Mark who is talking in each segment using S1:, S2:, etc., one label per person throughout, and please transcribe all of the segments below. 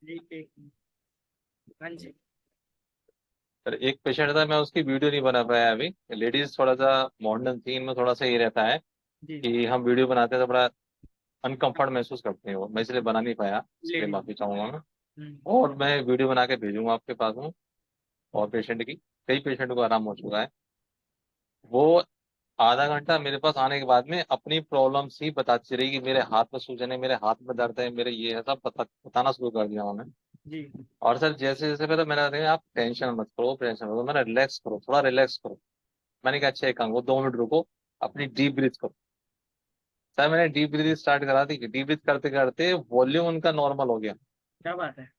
S1: जी एक। हाँ जी।
S2: पर एक पेशेंट था, मैं उसकी वीडियो नहीं बना पाया अभी। लेडीज थोड़ा सा मॉडर्न थी, इनमें थोड़ा सा ये रहता है
S1: जी।
S2: कि हम वीडियो बनाते हैं तो बड़ा अनकंफर्ट महसूस करते हैं वो, मैं इसलिए बना नहीं पाया, इसके लिए
S1: लेडीज।
S2: माफी चाहूंगा मैं।
S1: हम्म।
S2: और मैं वीडियो बना के भेजूंगा आपके पास में। और पेशेंट की, कई पेशेंट को आराम हो चुका है। वो आधा घंटा मेरे पास आने के बाद में अपनी प्रॉब्लम्स ही बताती रही कि मेरे हाथ में सूजन है, मेरे हाथ में दर्द है, मेरे ये है, सब बताना शुरू कर दिया उन्होंने।
S1: जी।
S2: और सर जैसे जैसे पहले मैंने कहा आप टेंशन मत करो, टेंशन मत करो, मैंने रिलैक्स करो, थोड़ा रिलैक्स करो। मैंने कहा अच्छा एक काम करो, 2 मिनट रुको, अपनी डीप ब्रीथ करो। सर मैंने डीप ब्रीथ स्टार्ट करा दी, डीप ब्रीथ करते करते वॉल्यूम उनका नॉर्मल हो गया।
S1: क्या बात है।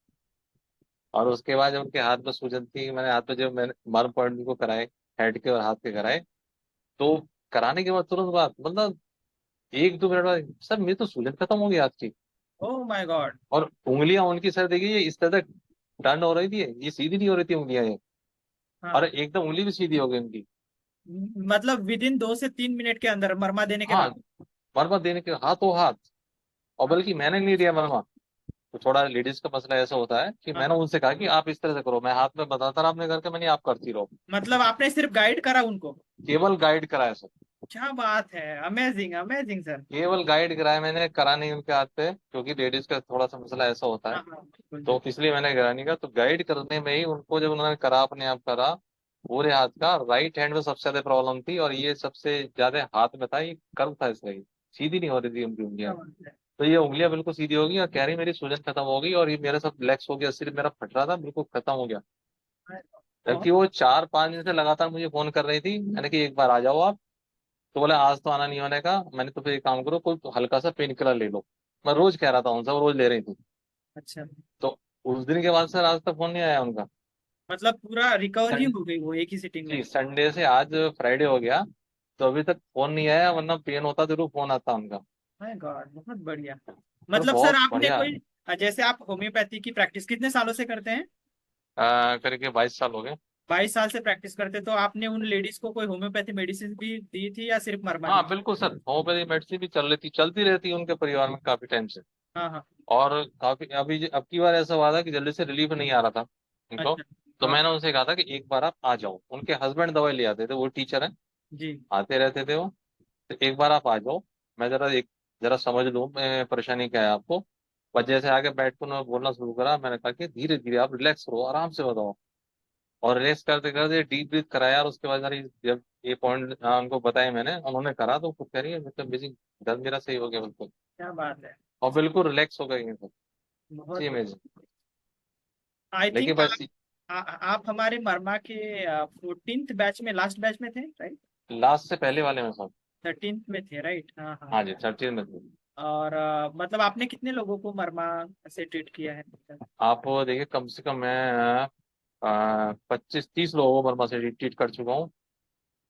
S2: और उसके बाद जब उनके हाथ में सूजन थी, मैंने हाथ में जब मैंने मर्म पॉइंट को कराए, हेड के और हाथ के कराए, तो कराने के बाद तुरंत बाद मतलब 1-2 मिनट बाद सर मेरी तो सूजन खत्म हो गई हाथ की।
S1: Oh my God.
S2: और उंगलियां उनकी सर देखिए ये इस तरह टर्न हो रही थी, ये सीधी नहीं हो रही थी उंगलियां ये। और
S1: हाँ।
S2: एकदम उंगली भी सीधी हो गई उनकी।
S1: मतलब विद इन 2 से 3 मिनट के अंदर मरमा देने के
S2: हाँ,
S1: बाद।
S2: मरम्मत देने के हाथों हाथ। और
S1: हाँ
S2: बल्कि मैंने नहीं दिया मरम्मत। तो थोड़ा लेडीज का मसला ऐसा होता है कि
S1: हाँ
S2: मैंने
S1: हाँ।
S2: उनसे कहा कि आप इस तरह से करो, मैं हाथ में बताता रहा अपने घर के, मैंने आप करती रहो।
S1: मतलब आपने सिर्फ गाइड करा उनको।
S2: केवल गाइड कराया सर।
S1: क्या बात है, अमेजिंग अमेजिंग सर।
S2: केवल गाइड कराया मैंने, करा नहीं उनके हाथ पे, क्योंकि लेडीज का थोड़ा सा मसला ऐसा होता है।
S1: हाँ हाँ बिल्कुल
S2: तो
S1: बिल्कुल।
S2: इसलिए मैंने करा नहीं का, तो गाइड करने में ही उनको जब उन्होंने करा, अपने आप करा, पूरे हाथ का राइट हैंड में सबसे ज्यादा प्रॉब्लम थी, और ये सबसे ज्यादा हाथ में था, ये कर्व था इसका, ये सीधी नहीं हो रही थी उनकी
S1: क्या
S2: उंगलियां।
S1: बात है।
S2: तो ये उंगलियां बिल्कुल सीधी हो गई और कह रही मेरी सूजन खत्म हो गई, और ये मेरा सब रिलैक्स हो गया, सिर्फ मेरा फट रहा था बिल्कुल खत्म हो गया।
S1: बहुत।
S2: जबकि वो 4-5 दिन से लगातार मुझे फोन कर रही थी, मैंने कि एक बार आ जाओ आप। तो बोले आज तो आना नहीं होने का। मैंने तो फिर एक काम करो, कोई हल्का सा पेन किलर ले लो। मैं रोज कह रहा था उनसे, वो रोज ले रही थी।
S1: अच्छा।
S2: तो उस दिन के बाद सर आज तक फोन नहीं आया उनका।
S1: मतलब पूरा रिकवर ही
S2: सन-
S1: हो गई वो एक ही सिटिंग में।
S2: जी संडे से आज फ्राइडे हो गया, तो अभी तक फोन नहीं आया, वरना पेन होता जरूर फोन आता उनका।
S1: माय गॉड बहुत बढ़िया।
S2: तो
S1: मतलब सर
S2: बहुत
S1: आपने
S2: बढ़िया।
S1: कोई, जैसे आप होम्योपैथी की प्रैक्टिस कितने सालों से करते हैं।
S2: करके 22 साल हो गए।
S1: 22 साल से प्रैक्टिस करते, तो आपने उन लेडीज को कोई होम्योपैथी मेडिसिन भी दी थी या सिर्फ मरमा दी
S2: हाँ
S1: थी?
S2: बिल्कुल सर, होम्योपैथी मेडिसिन भी चल रही थी, चलती रहती है उनके परिवार में काफी टाइम से।
S1: हाँ हाँ।
S2: और काफी अभी अब की बार ऐसा हुआ था कि जल्दी से रिलीफ नहीं आ रहा था उनको।
S1: अच्छा।
S2: तो
S1: हाँ।
S2: मैंने उनसे कहा था कि एक बार आप आ जाओ, उनके हस्बैंड दवाई ले आते थे, वो टीचर हैं,
S1: जी।
S2: आते रहते थे वो। तो एक बार आप आ जाओ, मैं जरा समझ लूं मैं परेशानी क्या है आपको। बस जैसे आके बैठ कर उन्होंने बोलना शुरू करा, मैंने कहा कि धीरे धीरे आप रिलैक्स करो, आराम से बताओ। और रिलैक्स करते करते डीप ब्रीथ कराया, और उसके बाद सारी जब ये पॉइंट उनको बताए मैंने, उन्होंने करा, तो खुद कह रही है मतलब बेसिक दर्द मेरा सही हो गया बिल्कुल।
S1: क्या बात है।
S2: और बिल्कुल रिलैक्स हो गई है सब।
S1: बहुत
S2: जी
S1: बढ़िया।
S2: इमेज।
S1: आई
S2: लेकिन
S1: थिंक
S2: बस
S1: आप हमारे मरमा के 14th बैच में, लास्ट बैच में थे राइट।
S2: लास्ट से पहले वाले में सब।
S1: 13th में थे राइट, हाँ हाँ।
S2: हाँ जी, 13 में थे।
S1: और मतलब आपने कितने लोगों को मरमा से ट्रीट किया है?
S2: आप देखिए कम से कम मैं 25-30 लोगों को बर्मा से ट्रीट कर चुका हूँ।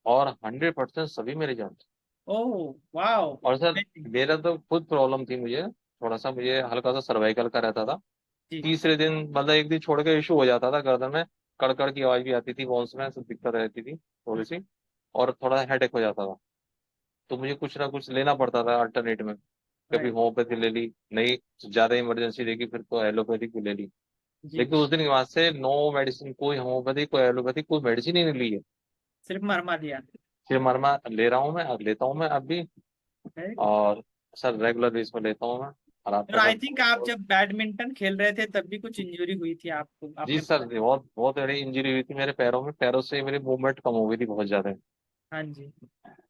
S2: और 100% सभी मेरे जानते हैं।
S1: Oh wow.
S2: और सर मेरा तो खुद प्रॉब्लम थी, मुझे थोड़ा सा, मुझे हल्का सा सर्वाइकल का रहता था।
S1: जी।
S2: तीसरे दिन मतलब एक दिन छोड़ के इशू हो जाता था गर्दन में, कड़कड़ की आवाज भी आती थी, बोन्स में सब दिक्कत रहती थी थोड़ी सी। और थोड़ा हेडेक हो जाता था। तो मुझे कुछ ना कुछ लेना पड़ता था अल्टरनेट में। कभी
S1: राइट।
S2: होम्योपैथी ले ली, नहीं ज्यादा इमरजेंसी देखी फिर तो एलोपैथी भी ले ली।
S1: जी।
S2: लेकिन उस दिन के बाद से नो मेडिसिन, कोई होम्योपैथी कोई एलोपैथी कोई मेडिसिन ही नहीं ली है।
S1: सिर्फ मरमा दिया।
S2: फिर मरमा ले रहा हूँ मैं, अब लेता हूँ मैं अब भी।
S1: है।
S2: और सर रेगुलर बेस में लेता हूँ मैं। और
S1: और
S2: आपका
S1: आई
S2: सर
S1: थिंक आप जब बैडमिंटन खेल रहे थे तब भी कुछ इंजरी हुई थी आपको,
S2: जी
S1: आपने
S2: सर,
S1: बताया।
S2: बहुत बहुत बड़ी इंजरी हुई थी मेरे पैरों में, पैरों से मेरी मूवमेंट कम हो गई थी बहुत ज्यादा।
S1: हाँ जी।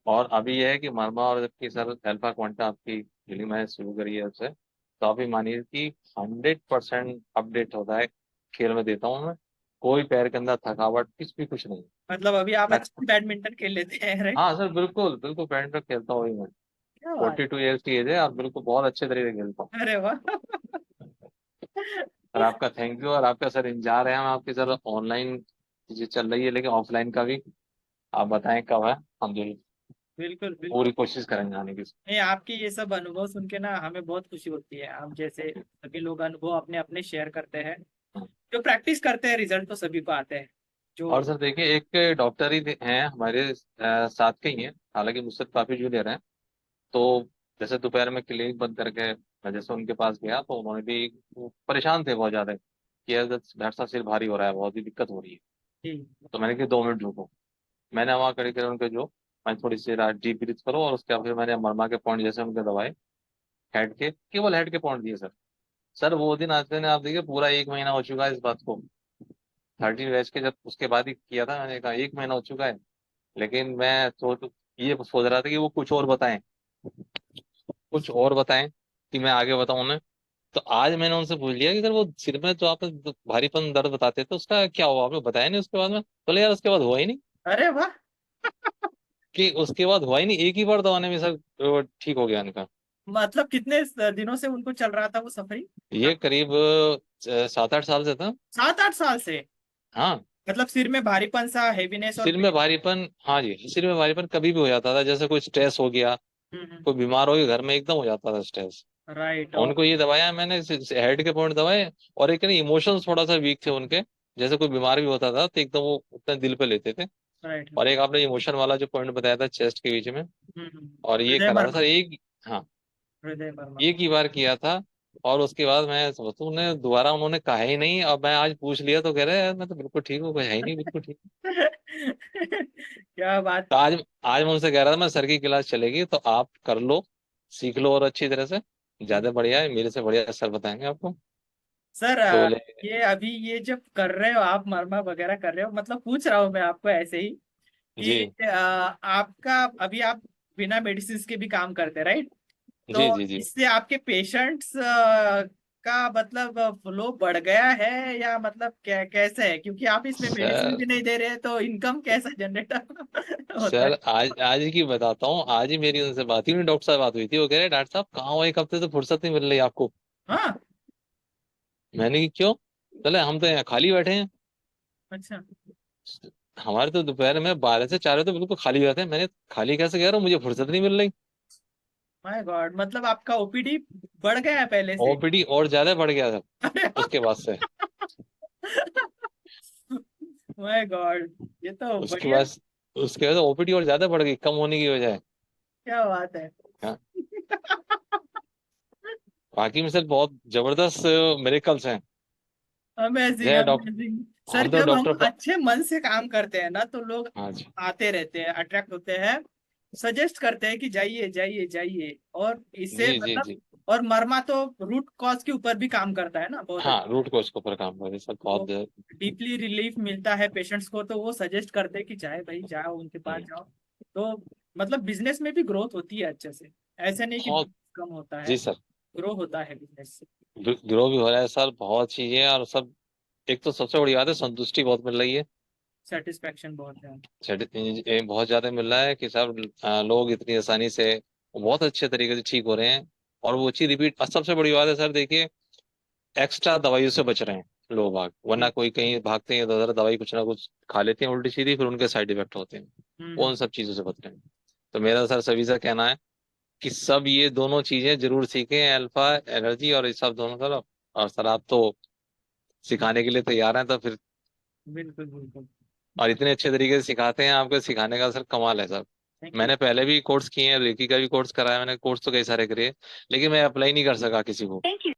S2: और अभी यह है कि मरमा और जबकि सर अल्फा क्वांटा आपकी फील्डिंग मैंने शुरू करी है उससे, तो अभी मानिए कि 100% अपडेट होता है, खेल में देता हूँ मैं। कोई पैर के अंदर थकावट किस भी कुछ नहीं।
S1: मतलब अभी आप
S2: मैं
S1: अच्छे बैडमिंटन खेल लेते हैं राइट।
S2: हाँ सर बिल्कुल बिल्कुल बैडमिंटन खेलता हूँ ही मैं।
S1: क्या बात।
S2: 42 ईयर्स की एज है और बिल्कुल बहुत अच्छे तरीके से खेलता हूँ।
S1: अरे वाह।
S2: और आपका थैंक यू, और आपका सर इंतजार है हम आपके सर, ऑनलाइन चीजें चल रही है लेकिन ऑफलाइन का भी आप बताएं कब है, हम जरूर
S1: बिल्कुल बिल्कुल।
S2: पूरी कोशिश करेंगे आने की।
S1: नहीं, आपकी ये सब अनुभव सुन के ना हमें बहुत खुशी होती है। आप जैसे सभी लोग अनुभव अपने अपने शेयर करते हैं। जो प्रैक्टिस करते हैं रिजल्ट तो सभी को आते हैं। जो।
S2: और सर देखिए एक डॉक्टर ही हैं हमारे साथ के ही हैं, हालांकि मुझसे काफी जूनियर हैं। तो जैसे दोपहर में क्लिनिक बंद करके मैं जैसे उनके पास गया तो उन्होंने भी, वो परेशान थे बहुत ज्यादा कि यार डॉक्टर साहब सिर भारी हो रहा है, बहुत ही दिक्कत हो रही है।
S1: जी।
S2: तो मैंने कहा 2 मिनट रुको। मैंने वहाँ खड़े कर उनके जो, मैं थोड़ी सी डीप ब्रीथ करो, और उसके बाद फिर मैंने मरमा के पॉइंट जैसे उनके दबाए, हेड के, केवल हेड के पॉइंट दिए सर। सर वो दिन आज ने, आप देखिए पूरा 1 महीना हो चुका है इस बात को। 13 बैच के जब उसके बाद ही किया था, मैंने कहा 1 महीना हो चुका है। लेकिन मैं तो ये सोच रहा था कि वो कुछ और बताएं, कुछ और बताएं कि मैं आगे बताऊं उन्हें। तो आज मैंने उनसे पूछ लिया कि अगर वो सिर में जो आप भारीपन दर्द बताते थे उसका क्या हुआ, आपने बताया नहीं उसके बाद में? बोले यार उसके बाद हुआ ही नहीं।
S1: अरे वाह।
S2: कि उसके बाद हुआ ही नहीं, एक ही बार दवाने में सर वो ठीक हो गया इनका।
S1: मतलब कितने दिनों से उनको चल रहा था वो सफरिंग?
S2: ये करीब 7-8 साल से था।
S1: 7-8 साल से?
S2: हाँ।
S1: मतलब सिर में भारीपन सा, हेवीनेस और
S2: सिर में भारीपन, हाँ जी, सिर में भारीपन कभी भी हो जाता था, जैसे कोई स्ट्रेस हो गया,
S1: हम्म।
S2: कोई बीमार हो गया घर में, एकदम हो जाता था स्ट्रेस।
S1: राइट।
S2: उनको ये दवाया मैंने, हेड के पॉइंट दवाए। और एक ना इमोशंस थोड़ा सा वीक थे उनके, जैसे कोई बीमार भी होता था तो एकदम वो उतना दिल पे लेते थे।
S1: राइट।
S2: और एक आपने इमोशन वाला जो पॉइंट बताया था चेस्ट के बीच में, और ये
S1: हृदय
S2: करा था
S1: मर्मा।
S2: सर एक। हाँ,
S1: हृदय मर्मा।
S2: एक ही बार किया था। और उसके बाद मैं सोचू उन्हें दोबारा उन्होंने कहा ही नहीं। अब मैं आज पूछ लिया तो कह रहे हैं मैं तो बिल्कुल ठीक हूँ, कोई है ही नहीं, बिल्कुल ठीक।
S1: क्या बात।
S2: तो आज मैं उनसे कह रहा था मैं सर की क्लास चलेगी तो आप कर लो, सीख लो और अच्छी तरह से, ज्यादा बढ़िया है, मेरे से बढ़िया सर बताएंगे आपको।
S1: सर,
S2: तो बोले
S1: ये अभी ये जब कर रहे हो आप, मरमा वगैरह कर रहे हो, मतलब पूछ रहा हूँ मैं आपको ऐसे ही
S2: जी
S1: कि आपका अभी आप बिना मेडिसिन के भी काम करते हैं, राइट?
S2: जी
S1: तो
S2: जी जी।
S1: इससे आपके पेशेंट्स का मतलब फ्लो बढ़ गया है, या मतलब क्या कैसे है? क्योंकि आप इसमें मेडिसिन
S2: सर
S1: भी नहीं दे रहे, तो इनकम कैसा जनरेट होता
S2: सर
S1: है?
S2: आज आज की बताता हूँ, आज ही मेरी उनसे बात हुई, डॉक्टर साहब बात हुई थी, वो कह रहे डॉक्टर साहब कहाँ हो, एक हफ्ते से फुर्सत नहीं मिल रही आपको।
S1: हाँ।
S2: मैंने कि क्यों? चले हम तो यहाँ खाली बैठे हैं।
S1: अच्छा।
S2: हमारे तो दोपहर में 12 से 4 तो बिल्कुल खाली रहते हैं। मैंने खाली कैसे कह रहा हूँ, मुझे फुर्सत नहीं मिल रही।
S1: माय गॉड, मतलब आपका ओपीडी बढ़ गया है पहले से?
S2: ओपीडी और ज्यादा बढ़ गया था उसके बाद से।
S1: माय गॉड, ये तो
S2: उसके
S1: बढ़िया।
S2: बाद उसके बाद ओपीडी और ज्यादा बढ़ गई कम होने की बजाय।
S1: क्या बात है।
S2: हाँ। बाकी में सर बहुत जबरदस्त मेरेकल्स हैं।
S1: अमेजिंग
S2: जय डॉक्टर,
S1: अमेजिंग। सर,
S2: हम तो
S1: जब हम
S2: डॉक्टर
S1: अच्छे मन से काम करते हैं ना, तो लोग
S2: हाँ जी
S1: आते रहते हैं, अट्रैक्ट होते हैं, सजेस्ट करते हैं कि जाइए जाइए जाइए, और इससे
S2: जी जी
S1: मतलब,
S2: जी।
S1: और मरमा तो रूट कॉज के ऊपर भी काम करता है ना बहुत
S2: हाँ,
S1: अच्छा।
S2: रूट कोर्स के ऊपर काम कर सर
S1: तो
S2: बहुत।
S1: डीपली रिलीफ मिलता है पेशेंट्स को, तो वो सजेस्ट करते हैं कि जाए भाई, जाओ उनके पास
S2: हम्म,
S1: जाओ। तो मतलब बिजनेस में भी ग्रोथ होती है अच्छे से। ऐसे नहीं कि
S2: बहुत।
S1: कम होता है,
S2: जी सर,
S1: ग्रो होता है बिजनेस से।
S2: ग्रो भी हो रहा है सर, बहुत चीजें और सब। एक तो सबसे बड़ी बात है, संतुष्टि बहुत मिल रही है।
S1: सेटिस्फेक्शन बहुत है।
S2: बहुत ज्यादा मिल रहा है कि सब लोग इतनी आसानी से बहुत अच्छे तरीके से ठीक हो रहे हैं। और वो चीज रिपीट, सबसे बड़ी बात है सर देखिए, एक्स्ट्रा दवाइयों से बच रहे हैं लोग भाग, वरना
S1: जी।
S2: कोई कहीं भागते हैं इधर उधर, दवाई कुछ ना कुछ खा लेते हैं उल्टी सीधी, फिर उनके साइड इफेक्ट होते हैं। वो
S1: हम्म।
S2: उन सब चीजों से बच रहे हैं। तो मेरा सर सभी से कहना है कि सब ये दोनों चीजें जरूर सीखें, अल्फा एनर्जी और ये सब दोनों तरफ। और सर आप तो सिखाने के लिए तैयार हैं तो फिर,
S1: बिल्कुल बिल्कुल।
S2: और इतने अच्छे तरीके से सिखाते हैं, आपको सिखाने का सर कमाल है सर।
S1: Thank you.
S2: मैंने पहले भी कोर्स किए हैं, रेकी का भी कोर्स कराया मैंने, कोर्स तो कई सारे करे, लेकिन मैं अप्लाई नहीं कर सका किसी को।